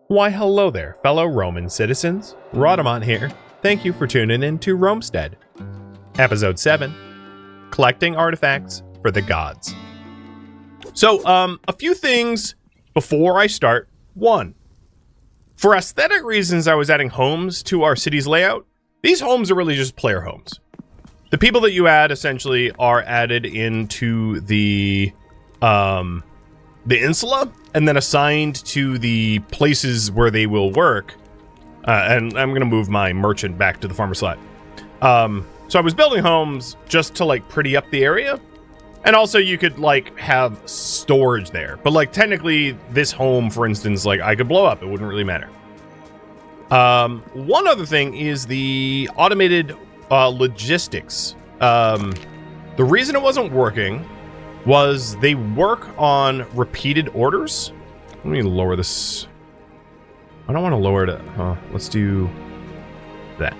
Why hello there, fellow Roman citizens. Rhadamant here. Thank you for tuning in to Romestead. Episode 7, Collecting Artifacts for the Gods. So, a few things before I start. One, for aesthetic reasons, I was adding homes to our city's layout. These homes are really just player homes. The people that you add essentially are added into the insula and then assigned to the places where they will work. And I'm going to move my merchant back to the farmer slot. So I was building homes just to like pretty up the area. And also you could like have storage there. But like technically this home, for instance, like I could blow up. It wouldn't really matter. One other thing is the automated logistics. The reason it wasn't working was they work on repeated orders. Let me lower this. I don't want to lower it. Let's do that.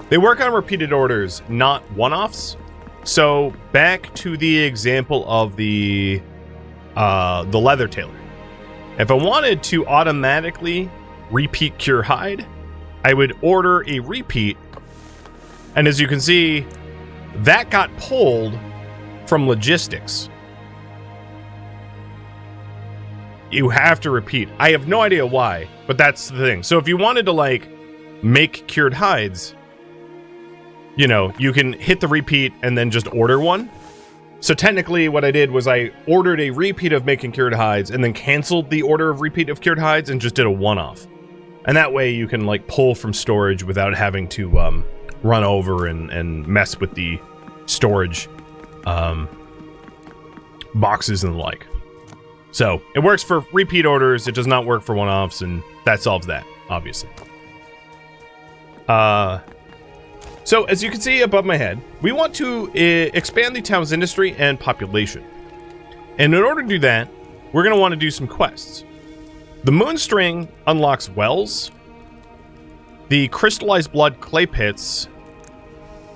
They work on repeated orders, not one-offs. So back to the example of the leather tailor. If I wanted to automatically repeat cure hide, I would order a repeat. And as you can see, that got pulled from logistics. You have to repeat. I have no idea why, but that's the thing. So if you wanted to like make cured hides, you know, you can hit the repeat and then just order one. So technically what I did was I ordered a repeat of making cured hides and then canceled the order of repeat of cured hides and just did a one-off. And that way you can like pull from storage without having to run over and mess with the storage boxes and the like. So it works for repeat orders. It does not work for one-offs, and that solves that, obviously. So as you can see above my head, we want to expand the town's industry and population. And in order to do that, we're going to want to do some quests. The Moonstring unlocks wells, the Crystallized Blood clay pits,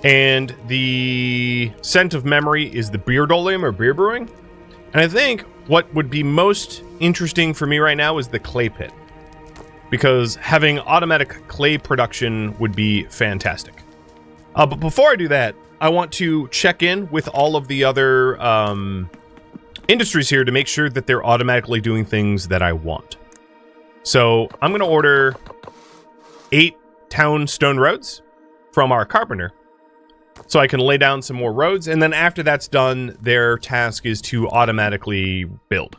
and the Scent of Memory is the beer dolium or beer brewing. And I think what would be most interesting for me right now is the clay pit, because having automatic clay production would be fantastic. But before I do that, I want to check in with all of the other industries here to make sure that they're automatically doing things that I want. So I'm going to order 8 town stone roads from our carpenter, so I can lay down some more roads, and then after that's done, their task is to automatically build.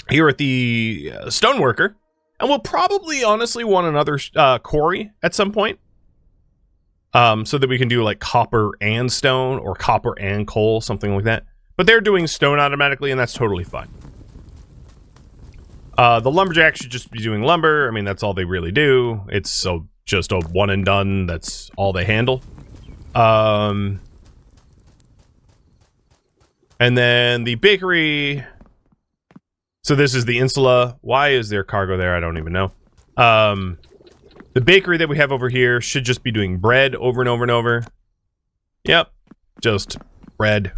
Here at the stoneworker, and we'll probably honestly want another quarry at some point, so that we can do like copper and stone, or copper and coal, something like that. But they're doing stone automatically, and that's totally fine. The lumberjack should just be doing lumber. I mean, that's all they really do. It's just a one and done. That's all they handle. And then the bakery. So this is the insula. Why is there cargo there? I don't even know. The bakery that we have over here should just be doing bread over and over and over. Yep. Just bread.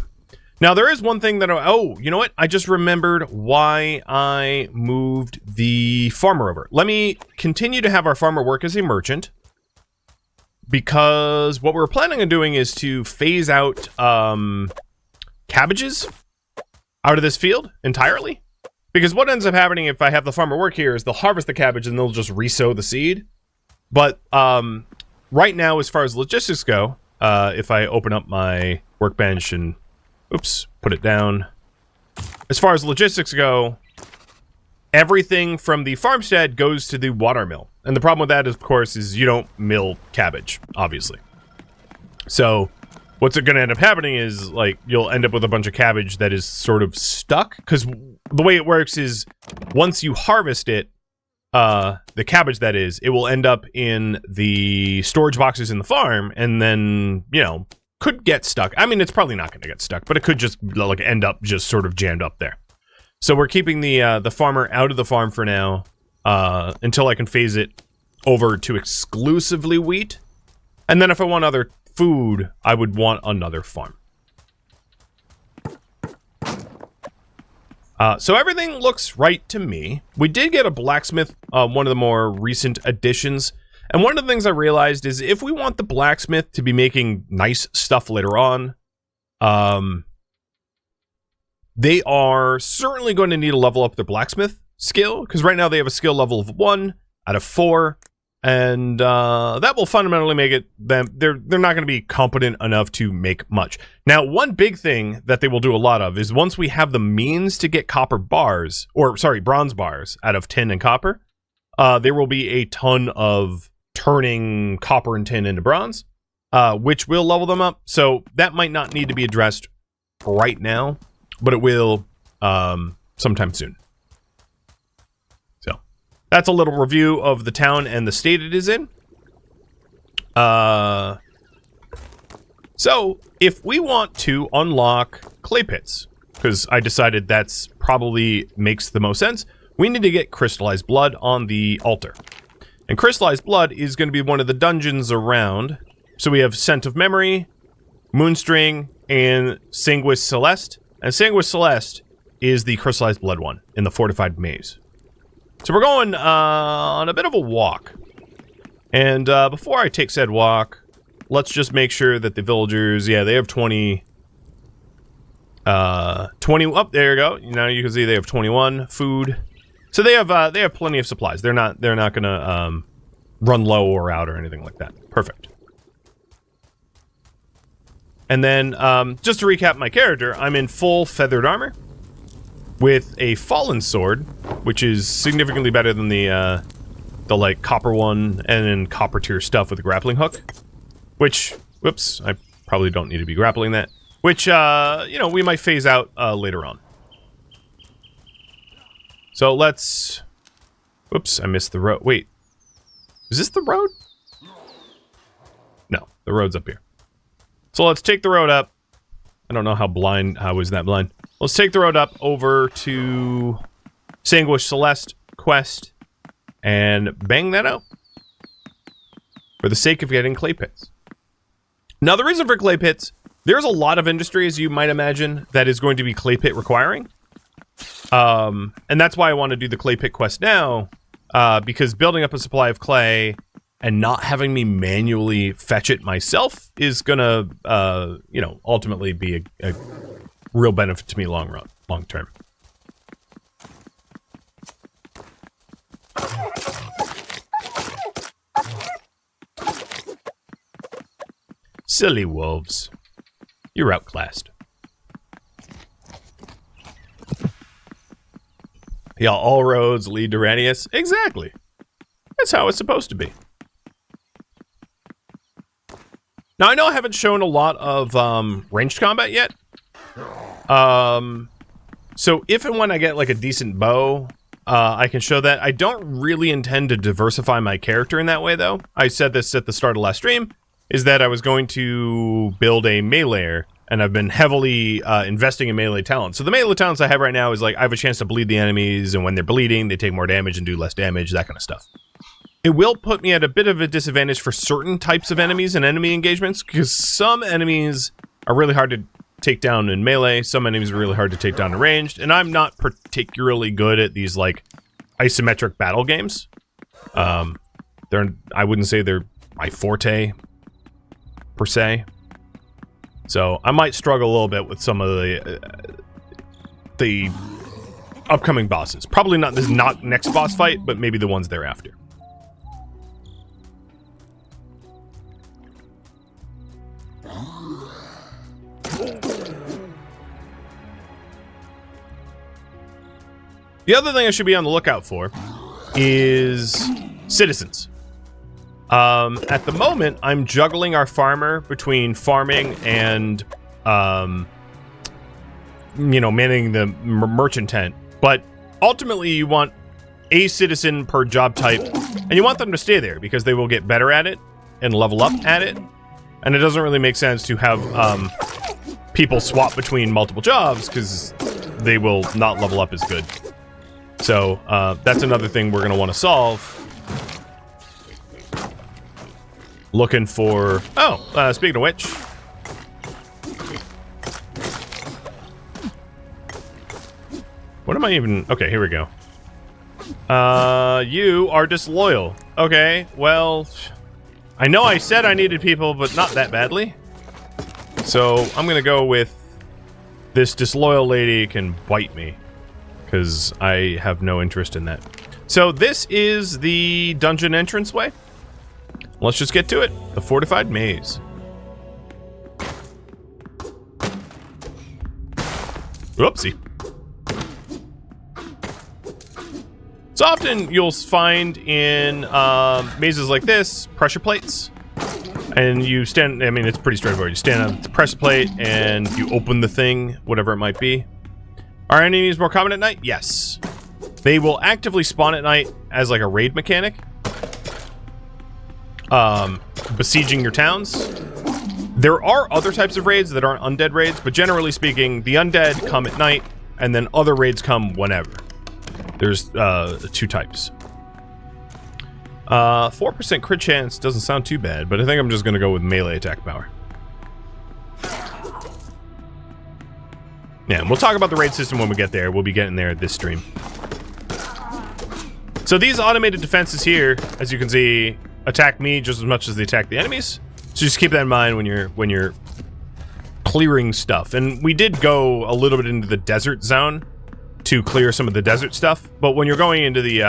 Now there is one thing that oh, you know what? I just remembered why I moved the farmer over. Let me continue to have our farmer work as a merchant, because what we're planning on doing is to phase out cabbages out of this field entirely. Because what ends up happening if I have the farmer work here is they'll harvest the cabbage and they'll just resow the seed. But right now, as far as logistics go, if I open up my workbench and oops, put it down. As far as logistics go, everything from the farmstead goes to the water mill. And the problem with that, of course, is you don't mill cabbage, obviously. So what's going to end up happening is, like, you'll end up with a bunch of cabbage that is sort of stuck. Because the way it works is, once you harvest it, the cabbage that is, it will end up in the storage boxes in the farm, and then, you know, could get stuck. I mean, it's probably not going to get stuck, but it could just, like, end up just sort of jammed up there. So we're keeping the farmer out of the farm for now, until I can phase it over to exclusively wheat. And then if I want other food, I would want another farm. So everything looks right to me. We did get a blacksmith, one of the more recent additions. And one of the things I realized is if we want the blacksmith to be making nice stuff later on, they are certainly going to need to level up their blacksmith skill, because right now they have a skill level of 1 out of 4, and that will fundamentally make it them they're not going to be competent enough to make much. Now, one big thing that they will do a lot of is once we have the means to get copper bars, or sorry, bronze bars out of tin and copper, there will be a ton of turning copper and tin into bronze, which will level them up. So that might not need to be addressed right now, but it will sometime soon. So that's a little review of the town and the state it is in. So if we want to unlock clay pits, because I decided that's probably makes the most sense, we need to get crystallized blood on the altar. And crystallized blood is going to be one of the dungeons around. So we have Scent of Memory, Moonstring, and Sanguis Celeste. And Sanguis Celeste is the crystallized blood one in the fortified maze. So we're going on a bit of a walk. And before I take said walk, let's just make sure that the villagers, yeah, they have 20, oh, there you go. Now you can see they have 21 food. So they have plenty of supplies. They're not gonna run low or out or anything like that. Perfect. And then just to recap my character, I'm in full feathered armor with a fallen sword, which is significantly better than the like copper one and then copper tier stuff with a grappling hook. Which, whoops, I probably don't need to be grappling that. Which you know, we might phase out later on. So let's... Whoops, I missed the road. Wait. Is this the road? No, the road's up here. So let's take the road up. I don't know how I was that blind. Let's take the road up over to Sanguis Celeste quest and bang that out. For the sake of getting clay pits. Now, the reason for clay pits, there's a lot of industry, as you might imagine, that is going to be clay pit requiring. And that's why I want to do the clay pit quest now, because building up a supply of clay and not having me manually fetch it myself is gonna, you know, ultimately be a real benefit to me long term. Silly wolves. You're outclassed. Yeah, all roads lead to Radius. Exactly. That's how it's supposed to be. Now, I know I haven't shown a lot of ranged combat yet. So if and when I get like a decent bow, I can show that. I don't really intend to diversify my character in that way, though. I said this at the start of last stream, is that I was going to build a meleeer, and I've been heavily investing in melee talent. So the melee talents I have right now is like I have a chance to bleed the enemies, and when they're bleeding, they take more damage and do less damage, that kind of stuff. It will put me at a bit of a disadvantage for certain types of enemies and enemy engagements, because some enemies are really hard to take down in melee, some enemies are really hard to take down in ranged, and I'm not particularly good at these like isometric battle games. I wouldn't say they're my forte, per se. So I might struggle a little bit with some of the upcoming bosses. Probably not this next boss fight, but maybe the ones thereafter. The other thing I should be on the lookout for is citizens. At the moment, I'm juggling our farmer between farming and, you know, manning the merchant tent. But ultimately, you want a citizen per job type, and you want them to stay there because they will get better at it and level up at it. And it doesn't really make sense to have people swap between multiple jobs because they will not level up as good. So that's another thing we're going to want to solve. Looking for... Oh, speaking of which... What am I even? Okay, here we go. You are disloyal. Okay, well, I know I said I needed people, but not that badly. So I'm gonna go with this disloyal lady can bite me, because I have no interest in that. So this is the dungeon entranceway. Let's just get to it. The fortified maze. Whoopsie. So often you'll find in mazes like this, pressure plates. And you stand, I mean, it's pretty straightforward. You stand on the pressure plate and you open the thing, whatever it might be. Are enemies more common at night? Yes. They will actively spawn at night as like a raid mechanic. Besieging your towns. There are other types of raids that aren't undead raids, but generally speaking, the undead come at night, and then other raids come whenever. There's 2 types. 4% crit chance doesn't sound too bad, but I think I'm just gonna go with melee attack power. Yeah, and we'll talk about the raid system when we get there. We'll be getting there this stream. So these automated defenses here, as you can see, attack me just as much as they attack the enemies. So just keep that in mind when you're clearing stuff. And we did go a little bit into the desert zone to clear some of the desert stuff. But when you're going into the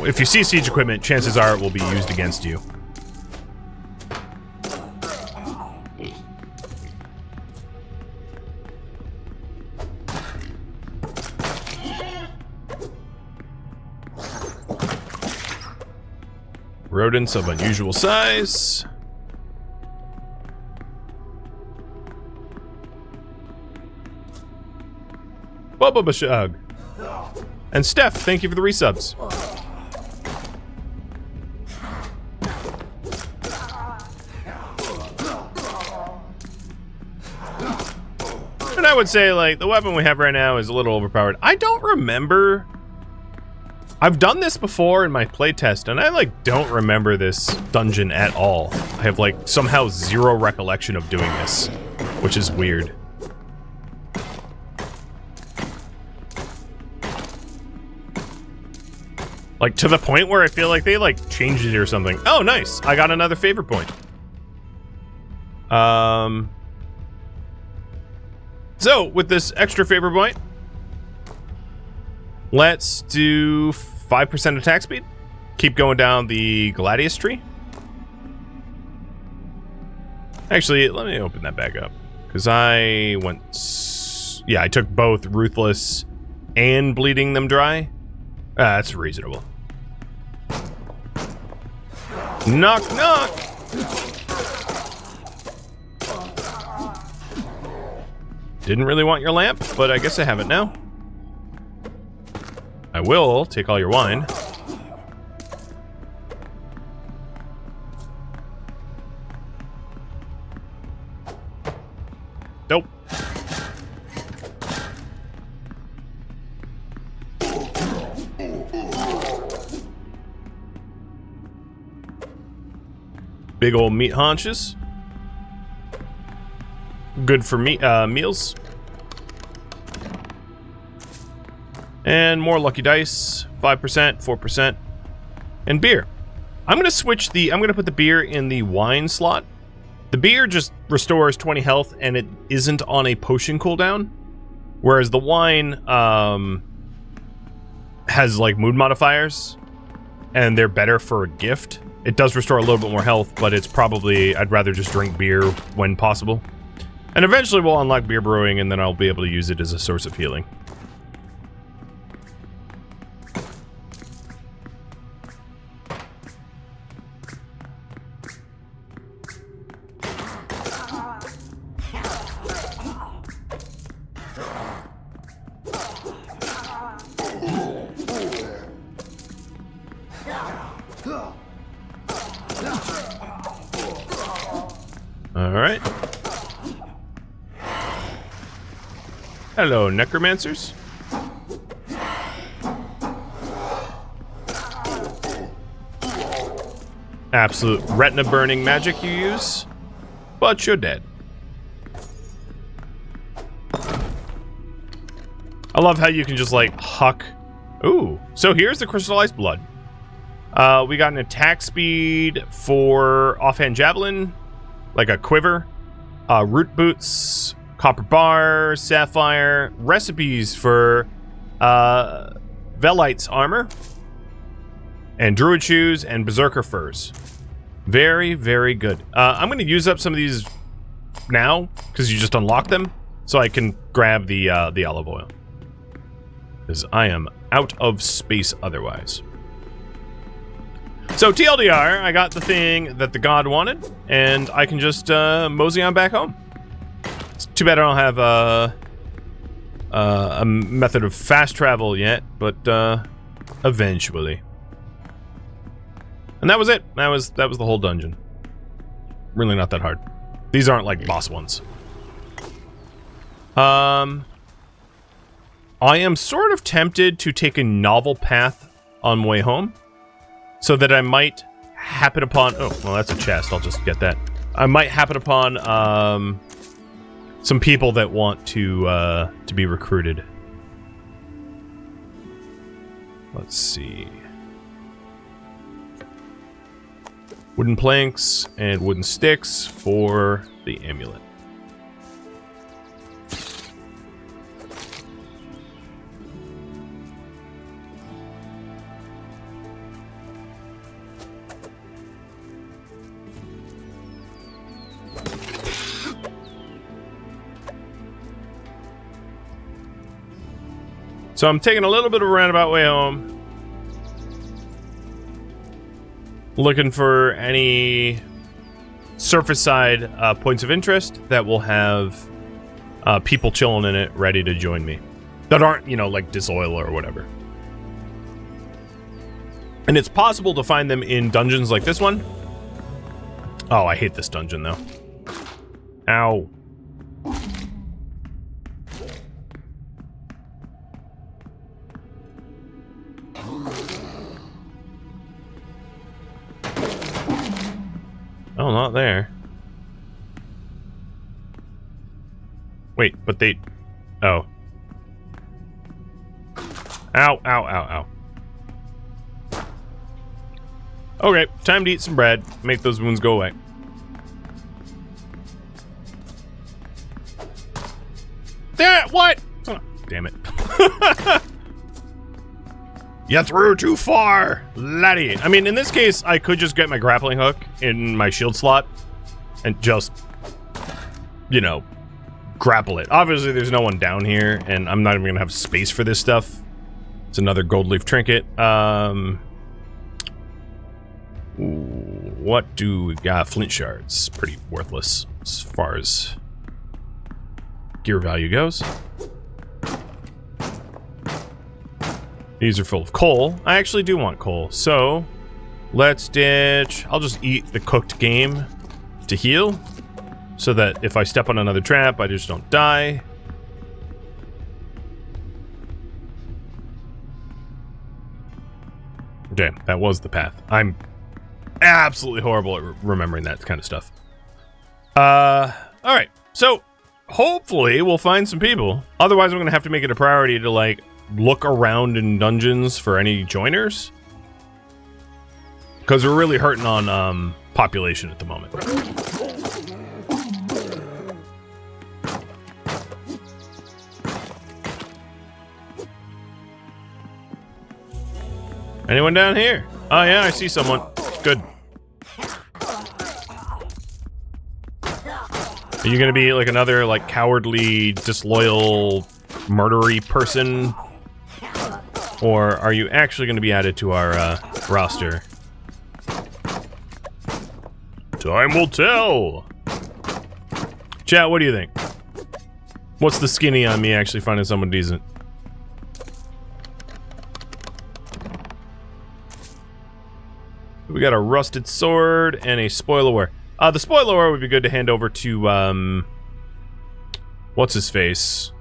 if you see siege equipment, chances are it will be used against you. Rodents of unusual size. Bubba Bashug. And Steph, thank you for the resubs. And I would say, like, the weapon we have right now is a little overpowered. I don't remember. I've done this before in my playtest, and I, like, don't remember this dungeon at all. I have, like, somehow zero recollection of doing this, which is weird. Like, to the point where I feel like they, like, changed it or something. Oh, nice. I got another favorite point. So, with this extra favorite point, let's do 5% attack speed. Keep going down the Gladius tree. Actually, let me open that back up. Because I went... Yeah, I took both Ruthless and Bleeding Them Dry. That's reasonable. Knock, knock! Didn't really want your lamp, but I guess I have it now. I will take all your wine. Nope. Big old meat haunches. Good for meals. And more lucky dice. 5%, 4%. And beer. I'm gonna put the beer in the wine slot. The beer just restores 20 health and it isn't on a potion cooldown. Whereas the wine has like mood modifiers and they're better for a gift. It does restore a little bit more health, but it's probably, I'd rather just drink beer when possible. And eventually we'll unlock beer brewing and then I'll be able to use it as a source of healing. Alright. Hello, necromancers. Absolute retina burning magic you use, but you're dead. I love how you can just like huck. Ooh, so here's the crystallized blood. We got an attack speed for offhand javelin, like a quiver, root boots, copper bar, sapphire, recipes for Velite's armor, and druid shoes and berserker furs. Very, very good. I'm going to use up some of these now because you just unlock them, so I can grab the olive oil because I am out of space otherwise. So TLDR, I got the thing that the god wanted, and I can just mosey on back home. It's too bad I don't have a method of fast travel yet, but eventually. And that was it. That was the whole dungeon. Really not that hard. These aren't like boss ones. I am sort of tempted to take a novel path on my way home, so that I might happen upon... Oh, well, that's a chest. I'll just get that. I might happen upon some people that want to be recruited. Let's see. Wooden planks and wooden sticks for the amulet. So I'm taking a little bit of a roundabout way home. Looking for any surface side points of interest that will have people chilling in it ready to join me. That aren't, you know, like Disoil or whatever. And it's possible to find them in dungeons like this one. Oh, I hate this dungeon though. Ow. Oh, not there. Wait, but they... Oh. Ow, ow, ow, ow. Okay, time to eat some bread. Make those wounds go away. There, what? Oh, damn it. You threw too far, laddie. I mean, in this case, I could just get my grappling hook in my shield slot and just, you know, grapple it. Obviously, there's no one down here, and I'm not even gonna have space for this stuff. It's another gold leaf trinket. What do we got? Flint shards. Pretty worthless as far as gear value goes. These are full of coal. I actually do want coal, so let's ditch. I'll just eat the cooked game to heal, so that if I step on another trap, I just don't die. Okay, that was the path. I'm absolutely horrible at remembering that kind of stuff. Alright, so hopefully we'll find some people. Otherwise, I'm gonna have to make it a priority to, like, look around in dungeons for any joiners, because we're really hurting on population at the moment. Anyone down here? Oh yeah, I see someone. Good. Are you gonna be like another like cowardly, disloyal, murdery person? Or are you actually going to be added to our roster? Time will tell! Chat, what do you think? What's the skinny on me actually finding someone decent? We got a rusted sword and a spoiler. The spoiler would be good to hand over to, what's his face?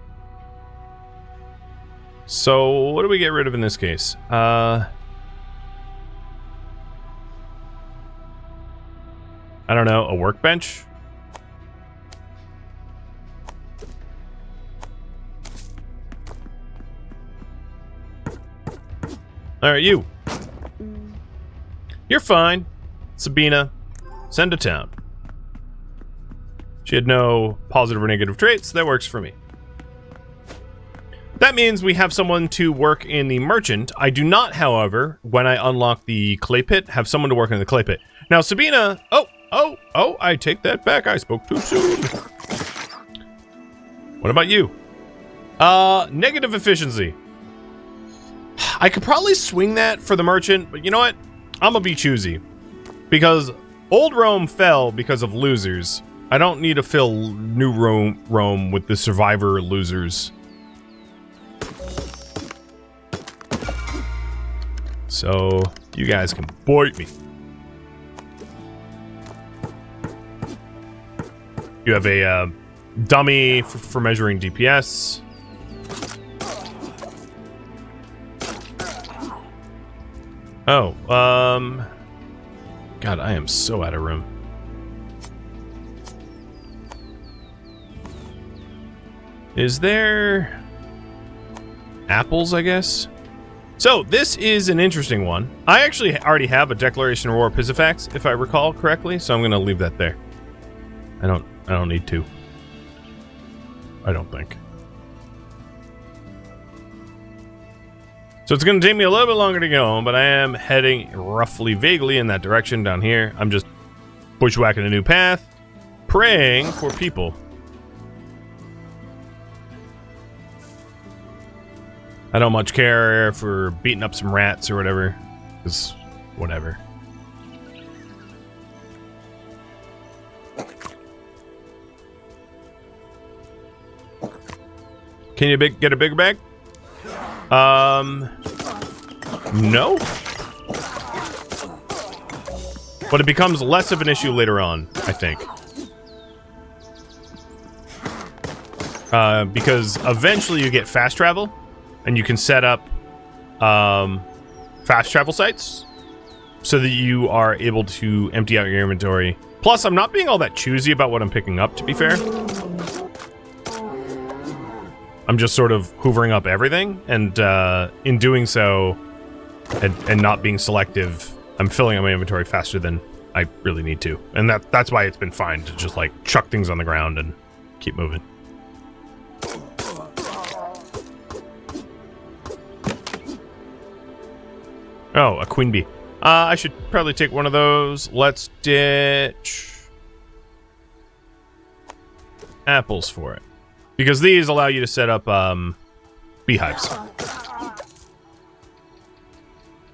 So, what do we get rid of in this case? I don't know, a workbench? Alright, you. You're fine. Sabina, send to town. She had no positive or negative traits. That works for me. That means we have someone to work in the merchant. I do not, however, when I unlock the clay pit, have someone to work in the clay pit. Now, Sabina... Oh, I take that back. I spoke too soon. What about you? Negative efficiency. I could probably swing that for the merchant, but you know what? I'm gonna be choosy. Because old Rome fell because of losers. I don't need to fill new Rome with the survivor losers. So, you guys can bite me. You have a dummy for measuring DPS. Oh, God, I am so out of room. Is there apples, I guess? So, this is an interesting one. I actually already have a Declaration of War Pisifax, if I recall correctly, so I'm going to leave that there. I don't need to. I don't think. So it's going to take me a little bit longer to get home, but I am heading roughly vaguely in that direction down here. I'm just bushwhacking a new path, praying for people. I don't much care for beating up some rats or whatever, because whatever. Can you get a bigger bag? No. But it becomes less of an issue later on, I think. Because eventually you get fast travel, and you can set up fast travel sites so that you are able to empty out your inventory. Plus, I'm not being all that choosy about what I'm picking up, to be fair. I'm just sort of hoovering up everything, and in doing so, and not being selective, I'm filling up my inventory faster than I really need to. And that's why it's been fine to just, like, chuck things on the ground and keep moving. Oh, a queen bee. I should probably take one of those. Let's ditch apples for it. Because these allow you to set up beehives.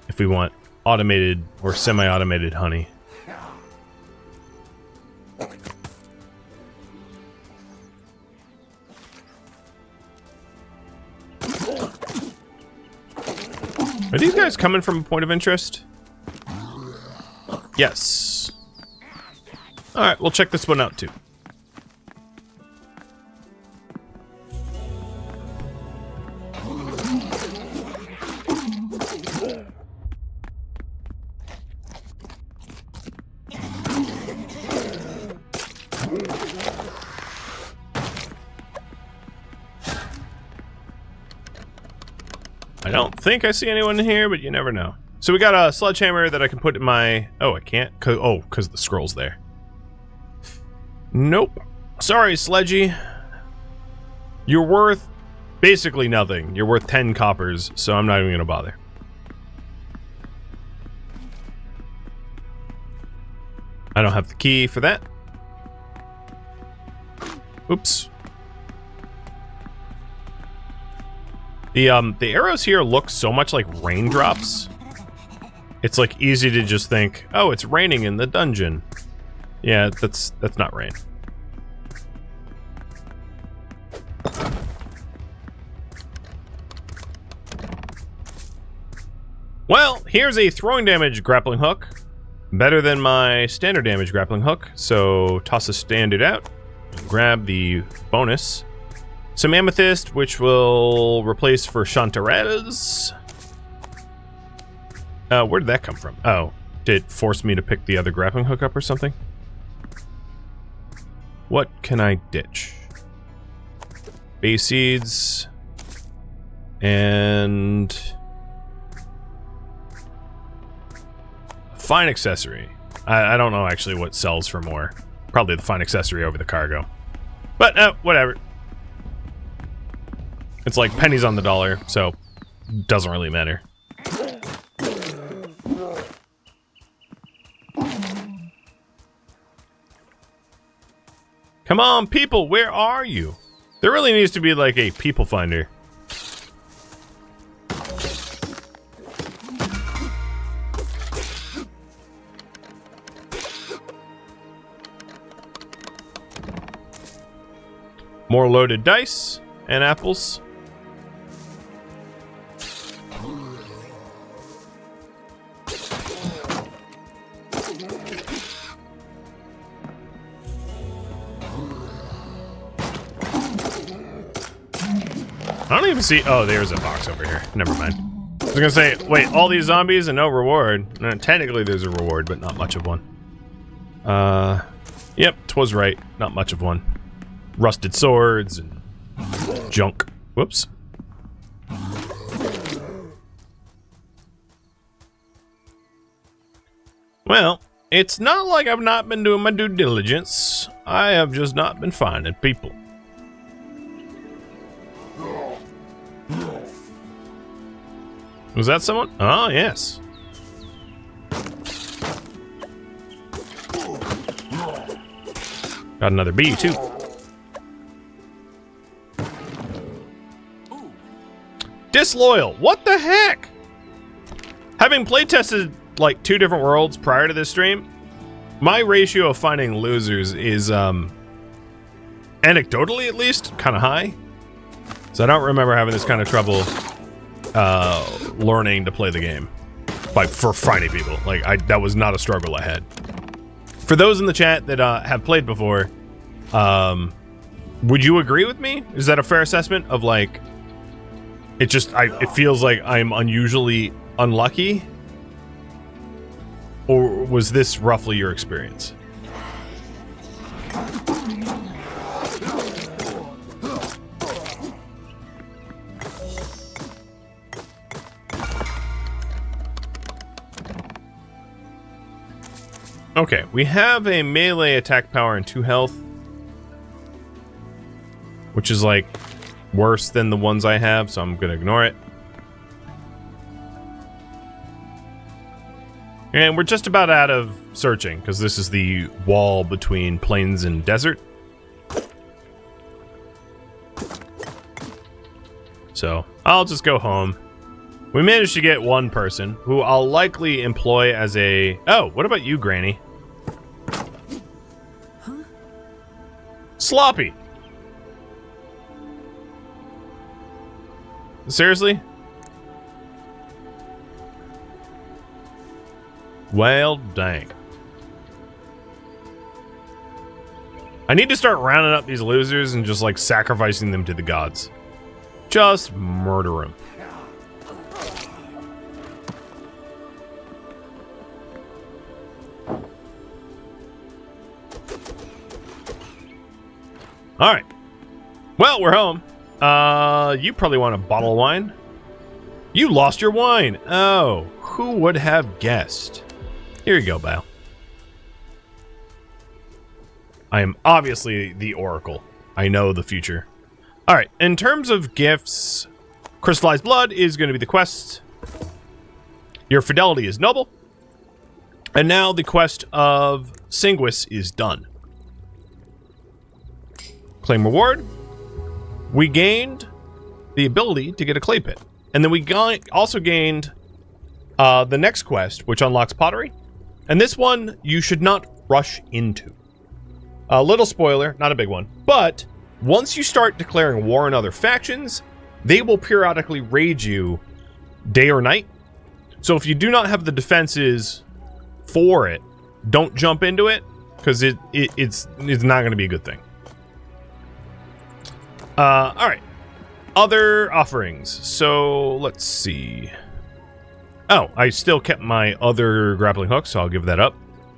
If we want automated or semi-automated honey. Are these guys coming from a point of interest? Yes. Alright, we'll check this one out too. I don't think I see anyone in here, but you never know. So we got a sledgehammer that I can put in my... Oh, I can't? Because the scroll's there. Nope. Sorry, Sledgy. You're worth basically nothing. You're worth 10 coppers, so I'm not even going to bother. I don't have the key for that. Oops. The arrows here look so much like raindrops. It's like easy to just think, oh, it's raining in the dungeon. Yeah, that's not rain. Well, here's a throwing damage grappling hook. Better than my standard damage grappling hook, so toss a standard out. Grab the bonus. Some amethyst, which will replace for chanterelles. Where did that come from? Oh, did it force me to pick the other grappling hook up or something? What can I ditch? Base seeds. And... Fine accessory. I don't know actually what sells for more. Probably the fine accessory over the cargo. But whatever. It's like pennies on the dollar, so doesn't really matter. Come on, people, where are you? There really needs to be like a people finder. More loaded dice and apples. I don't even see. Oh, there's a box over here. Never mind. I was gonna say, wait, all these zombies and no reward. Technically, there's a reward, but not much of one. Yep, 'twas right. Not much of one. Rusted swords and junk. Whoops. Well, it's not like I've not been doing my due diligence. I have just not been finding people. Was that someone? Oh, yes. Got another bee, too. Disloyal. What the heck? Having playtested like 2 different worlds prior to this stream, my ratio of finding losers is, anecdotally at least, kind of high. So I don't remember having this kind of trouble learning to play the game. Like, for finding people. Like, that was not a struggle I had. For those in the chat that have played before, would you agree with me? Is that a fair assessment of, like, it feels like I'm unusually unlucky? Or was this roughly your experience? Okay, we have a melee attack power and 2 health, which is like worse than the ones I have, so I'm gonna ignore it. And we're just about out of searching, because this is the wall between plains and desert. So, I'll just go home. We managed to get 1 person, who I'll likely employ as a... Oh, what about you, Granny? Huh? Sloppy! Seriously? Well, dang. I need to start rounding up these losers and just, like, sacrificing them to the gods. Just murder them. Alright. Well, we're home. You probably want a bottle of wine. You lost your wine. Oh, who would have guessed? Here you go, Bao. I am obviously the Oracle. I know the future. Alright, in terms of gifts, Crystallized Blood is going to be the quest. Your Fidelity is noble. And now the quest of Singuis is done. Claim reward. We gained the ability to get a clay pit. And then we also gained the next quest, which unlocks pottery. And this one, you should not rush into. A little spoiler, not a big one. But once you start declaring war on other factions, they will periodically raid you day or night. So if you do not have the defenses for it, don't jump into it, because it's not going to be a good thing. Alright. Other offerings. So, let's see. Oh, I still kept my other grappling hook, so I'll give that up.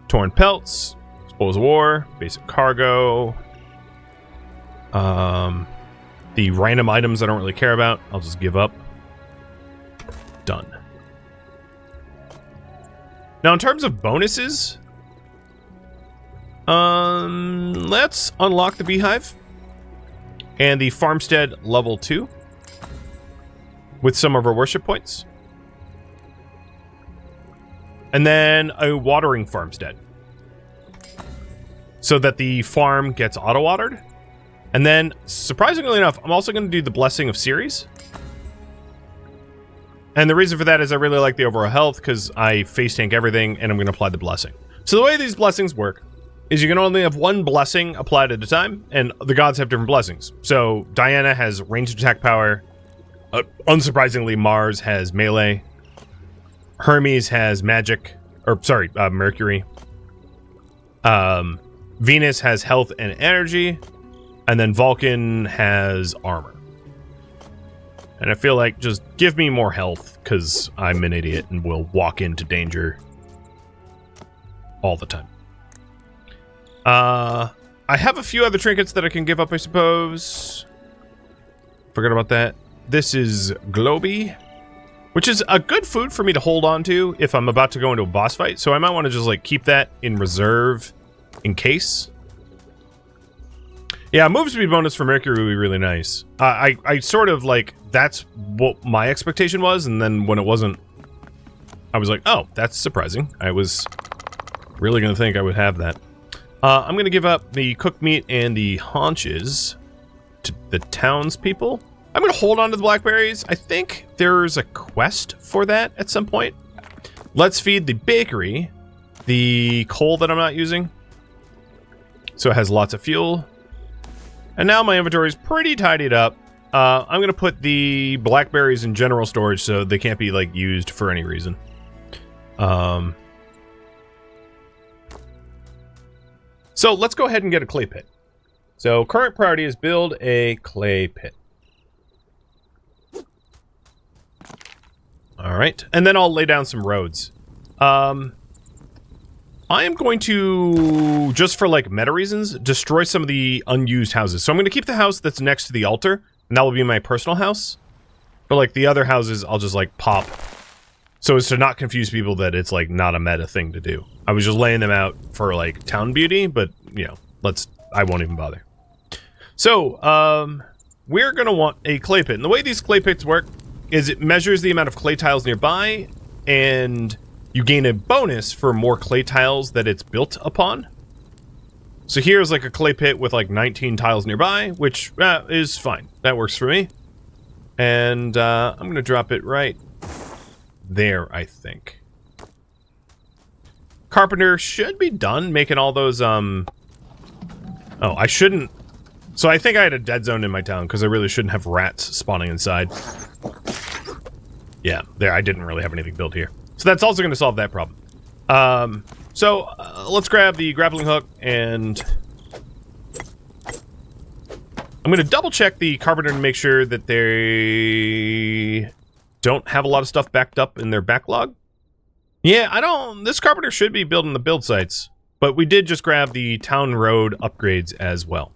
Torn pelts, spoils of war, basic cargo. The random items I don't really care about, I'll just give up. Done. Now, in terms of bonuses, let's unlock the beehive and the farmstead level 2 with some of our worship points. And then a watering farmstead so that the farm gets auto-watered. And then, surprisingly enough, I'm also going to do the Blessing of Ceres. And the reason for that is I really like the overall health because I face tank everything and I'm going to apply the blessing. So the way these blessings work is you can only have one blessing applied at a time, and the gods have different blessings. So Diana has ranged attack power. Unsurprisingly, Mars has melee. Hermes has magic. Mercury. Venus has health and energy. And then Vulcan has armor. And I feel like just give me more health, because I'm an idiot and will walk into danger all the time. I have a few other trinkets that I can give up, I suppose. Forgot about that. This is Globy, which is a good food for me to hold on to if I'm about to go into a boss fight. So I might want to just like keep that in reserve in case. Yeah, move speed bonus for Mercury would be really nice. I sort of like, that's what my expectation was, and then when it wasn't, I was like, oh, that's surprising. I was really going to think I would have that. I'm going to give up the cooked meat and the haunches to the townspeople. I'm going to hold on to the blackberries. I think there's a quest for that at some point. Let's feed the bakery the coal that I'm not using. So it has lots of fuel. And now my inventory is pretty tidied up. I'm going to put the blackberries in general storage so they can't be like used for any reason. So let's go ahead and get a clay pit. So current priority is build a clay pit. All right, and then I'll lay down some roads. I am going to, just for like meta reasons, destroy some of the unused houses. So I'm going to keep the house that's next to the altar, and that will be my personal house. But like the other houses, I'll just like pop, so as to not confuse people that it's like not a meta thing to do. I was just laying them out for like town beauty, but you know, I won't even bother. So, we're going to want a clay pit. And the way these clay pits work is it measures the amount of clay tiles nearby, and you gain a bonus for more clay tiles that it's built upon. So here's like a clay pit with like 19 tiles nearby, which is fine. That works for me. And I'm going to drop it right there, I think. Carpenter should be done making all those, Oh, I shouldn't. So I think I had a dead zone in my town because I really shouldn't have rats spawning inside. Yeah, there, I didn't really have anything built here. So that's also going to solve that problem. Let's grab the grappling hook, and I'm going to double check the carpenter to make sure that they don't have a lot of stuff backed up in their backlog. Yeah, this carpenter should be building the build sites, but we did just grab the town road upgrades as well.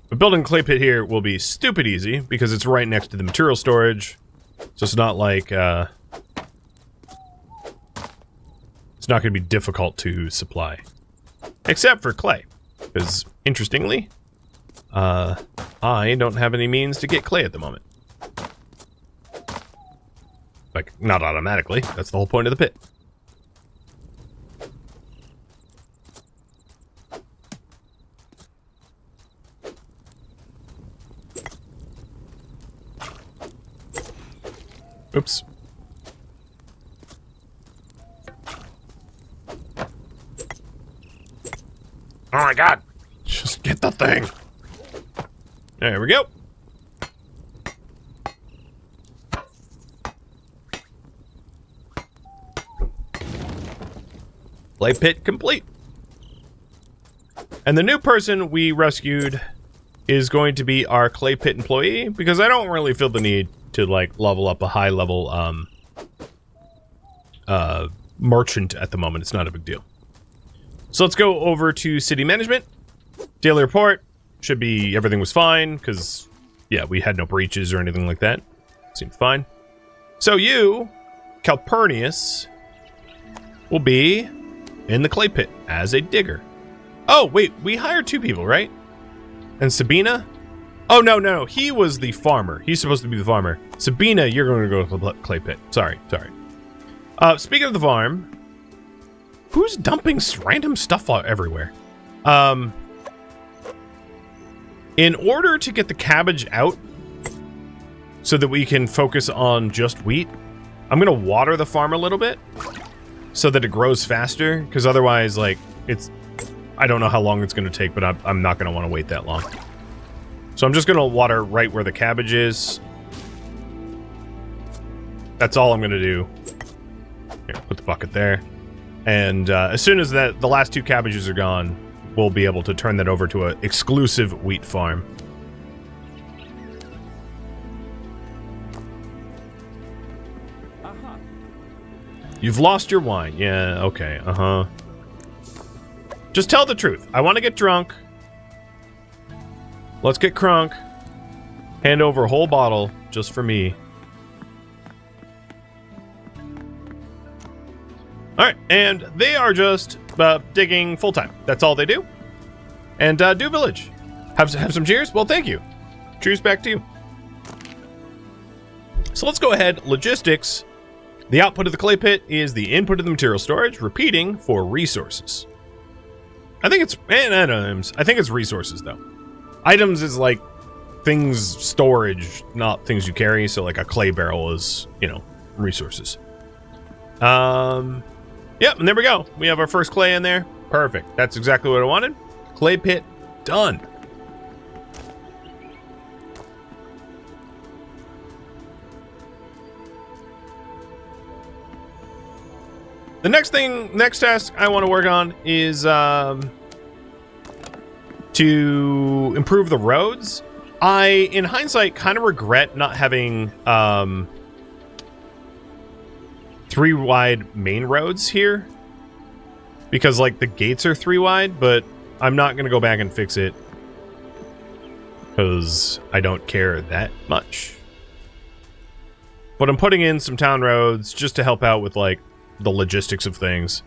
But building a clay pit here will be stupid easy because it's right next to the material storage. So it's not like, it's not going to be difficult to supply. Except for clay. Because, interestingly, I don't have any means to get clay at the moment. Like, not automatically. That's the whole point of the pit. Oops. Oh my god! Just get the thing! There we go! Clay pit complete. And the new person we rescued is going to be our clay pit employee, because I don't really feel the need to like level up a high level merchant at the moment. It's not a big deal. So let's go over to city management. Daily report. Should be everything was fine because yeah, we had no breaches or anything like that. Seemed fine. So you Calpurnius will be in the clay pit as a digger. Oh, wait, we hired 2 people, right? And Sabina? Oh, no, he was the farmer. He's supposed to be the farmer. Sabina, you're going to go to the clay pit. Sorry. Speaking of the farm, who's dumping random stuff everywhere? In order to get the cabbage out so that we can focus on just wheat, I'm going to water the farm a little bit so that it grows faster, because otherwise, like, I don't know how long it's going to take, but I'm not going to want to wait that long. So I'm just going to water right where the cabbage is. That's all I'm going to do. Here, put the bucket there. And as soon as the last 2 cabbages are gone, we'll be able to turn that over to an exclusive wheat farm. You've lost your wine. Yeah, okay, Just tell the truth. I want to get drunk. Let's get crunk. Hand over a whole bottle just for me. Alright, and they are just digging full-time. That's all they do. And do village. Have some cheers? Well, thank you. Cheers back to you. So let's go ahead. Logistics. The output of the clay pit is the input of the material storage, repeating for resources. I think it's items. I think it's resources, though. Items is like things storage, not things you carry. So like a clay barrel is, resources. Yep, and there we go. We have our first clay in there. Perfect. That's exactly what I wanted. Clay pit done. The next task I want to work on is to improve the roads. I, in hindsight, kind of regret not having 3 wide main roads here, because like the gates are 3 wide, but I'm not going to go back and fix it because I don't care that much. But I'm putting in some town roads just to help out with like the logistics of things.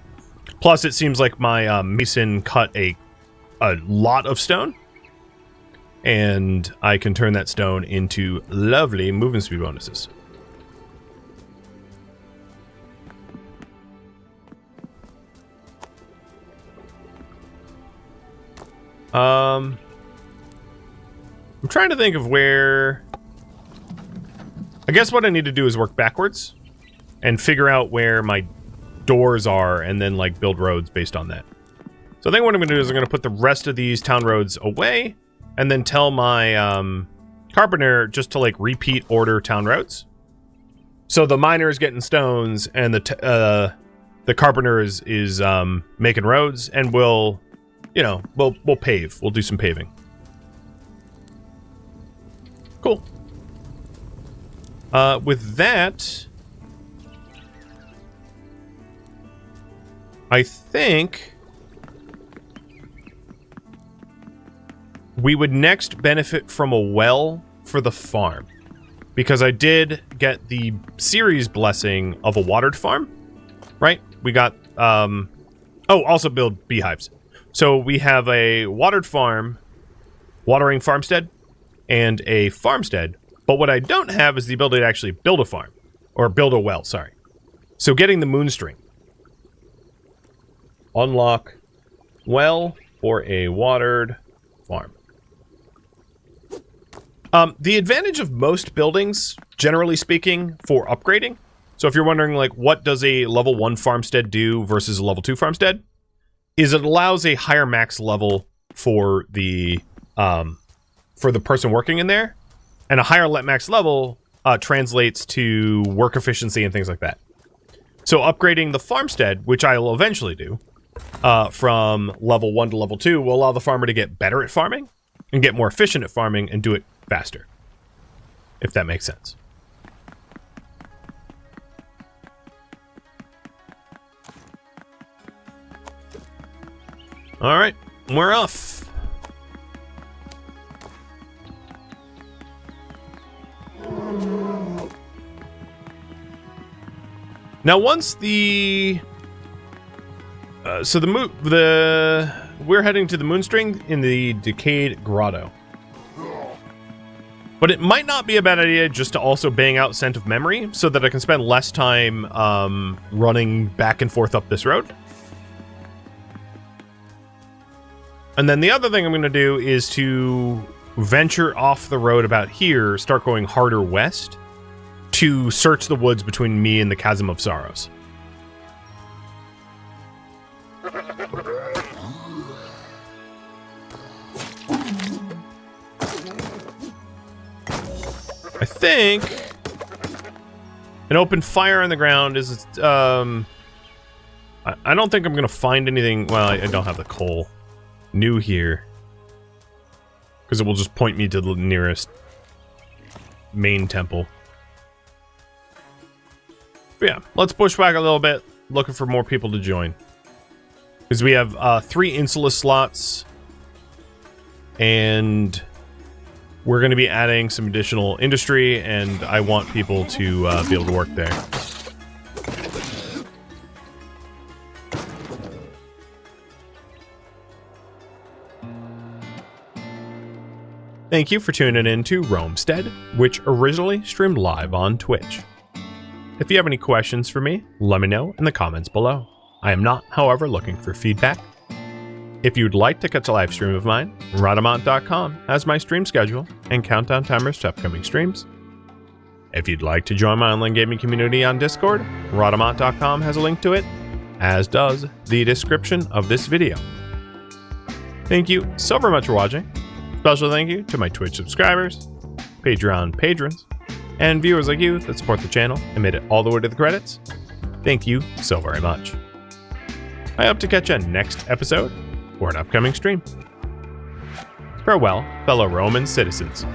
Plus, it seems like my mason cut a lot of stone, and I can turn that stone into lovely movement speed bonuses. I'm trying to think of where... I guess what I need to do is work backwards and figure out where my doors are, and then like build roads based on that. So I think what I'm going to do is I'm going to put the rest of these town roads away, and then tell my carpenter just to like repeat order town roads. So the miner is getting stones, and the carpenter is making roads, and we'll pave. We'll do some paving. Cool. With that, I think we would next benefit from a well for the farm, because I did get the series blessing of a watered farm, right? We got, also build beehives. So we have a watered farm, watering farmstead, and a farmstead. But what I don't have is the ability to actually build a farm, or build a well, sorry. So getting the moonstring. Unlock well for a watered farm. The advantage of most buildings, generally speaking, for upgrading. So if you're wondering, like, what does a level 1 farmstead do versus a level 2 farmstead? Is it allows a higher max level for the person working in there, and a higher max level translates to work efficiency and things like that. So upgrading the farmstead, which I will eventually do, from level 1 to level 2, will allow the farmer to get better at farming and get more efficient at farming and do it faster, if that makes sense. All right, we're off. Now, once the we're heading to the Moonstring in the Decayed Grotto. But it might not be a bad idea just to also bang out Scent of Memory so that I can spend less time running back and forth up this road. And then the other thing I'm going to do is to venture off the road about here, start going harder west to search the woods between me and the Chasm of Sorrows. I think an open fire on the ground is, I don't think I'm going to find anything. Well, I don't have the coal new here because it will just point me to the nearest main temple. But yeah, let's push back a little bit, looking for more people to join. Because we have 3 Insula slots, and we're going to be adding some additional industry, and I want people to be able to work there. Thank you for tuning in to Romestead, which originally streamed live on Twitch. If you have any questions for me, let me know in the comments below. I am not, however, looking for feedback. If you'd like to catch a live stream of mine, Rhadamant.com has my stream schedule and countdown timers to upcoming streams. If you'd like to join my online gaming community on Discord, Rhadamant.com has a link to it, as does the description of this video. Thank you so very much for watching. Special thank you to my Twitch subscribers, Patreon patrons, and viewers like you that support the channel and made it all the way to the credits. Thank you so very much. I hope to catch you next episode or an upcoming stream. Farewell, fellow Roman citizens.